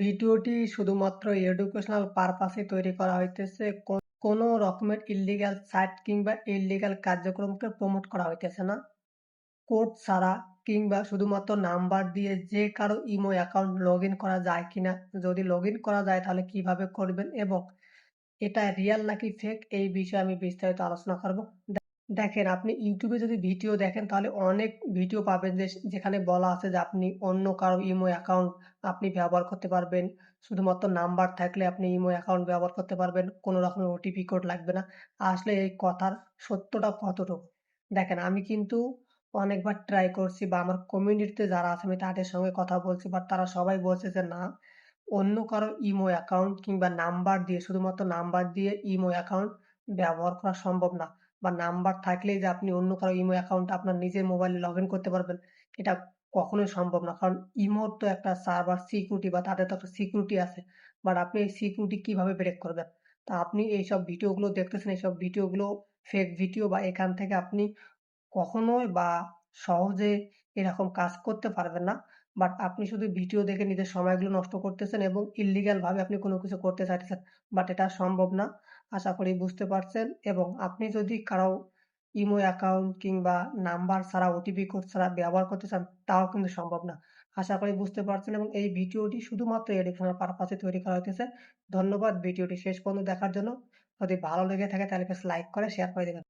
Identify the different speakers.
Speaker 1: ভিডিওটি শুধুমাত্র এডুকেশনাল পারপাসে তৈরি করা হইতেছে। কোনো রকমের ইল্লিগ্যাল সাইট কিংবা ইল্লিগ্যাল কার্যক্রমকে প্রমোট করা হইতেছে না। কোড ছাড়া কিংবা শুধুমাত্র নাম্বার দিয়ে যে কারো ইমো অ্যাকাউন্ট লগইন করা যায় কিনা, যদি লগইন করা যায় তাহলে কিভাবে করবেন এবং এটা রিয়াল নাকি ফেক এই বিষয়ে আমি বিস্তারিত আলোচনা করব। দেখেন, আপনি ইউটিউবে যদি ভিডিও দেখেন তাহলে অনেক ভিডিও পাবেন যেখানে বলা আছে যে আপনি অন্য কারো ইমো অ্যাকাউন্ট আপনি ব্যবহার করতে পারবেন। শুধুমাত্র নাম্বার থাকলে আপনি ইমো অ্যাকাউন্ট ব্যবহার করতে পারবেন। কোনো রকমের ওটিপি কোড লাগবে না। আসলে এই কথার সত্যটা কতটুকু? দেখেন, আমি কিন্তু অনেকবার ট্রাই করছি বা আমার কমিউনিটিতে যারা আছে আমি তাদের সঙ্গে কথা বলছি, বাট তারা সবাই বলছে যে না, অন্য কারো ইমো অ্যাকাউন্ট কিংবা নাম্বার দিয়ে শুধুমাত্র নাম্বার দিয়ে ইমো অ্যাকাউন্ট ব্যবহার করা সম্ভব না। বা নাম্বার থাকলেই যে আপনি অন্য কারো ইমো অ্যাকাউন্টে আপনার নিজের মোবাইলে লগ ইন করতে পারবেন, এটা কখনোই সম্ভব না। কারণ ইমোর তো একটা সার্ভার সিকিউরিটি বা তাদের তো একটা সিকিউরিটি আছে। বাট আপনি এই সিকিউরিটি কিভাবে ব্রেক করবেন? তা আপনি এইসব ভিডিওগুলো দেখতেছেন, এইসব ভিডিওগুলো ফেক ভিডিও বা এখান থেকে আপনি কখনোই বা সহজে এরকম কাজ করতে পারবেন না। বাট আপনি শুধু ভিডিও দেখে নিজের সময়গুলো নষ্ট করতেছেন এবং ইল্লিগাল ভাবে আপনি কোনো কিছু করতে চাইতেছেন। বাট এটা সম্ভব না। আশা করি বুঝতে পারছেন এবং আপনি যদি কারো ইমো অ্যাকাউন্ট কিংবা নাম্বার ছাড়া ওটিপি কোড ছাড়া ব্যবহার করতে চান, তাও কিন্তু সম্ভব না। আশা করি বুঝতে পারছেন এবং এই ভিডিওটি শুধুমাত্র এডুকেশনাল পারপাসে তৈরি করা হইতেছে। ধন্যবাদ ভিডিওটি শেষ পর্যন্ত দেখার জন্য। যদি ভালো লেগে থাকে তাহলে প্লিজ লাইক করে শেয়ার করে দিবেন।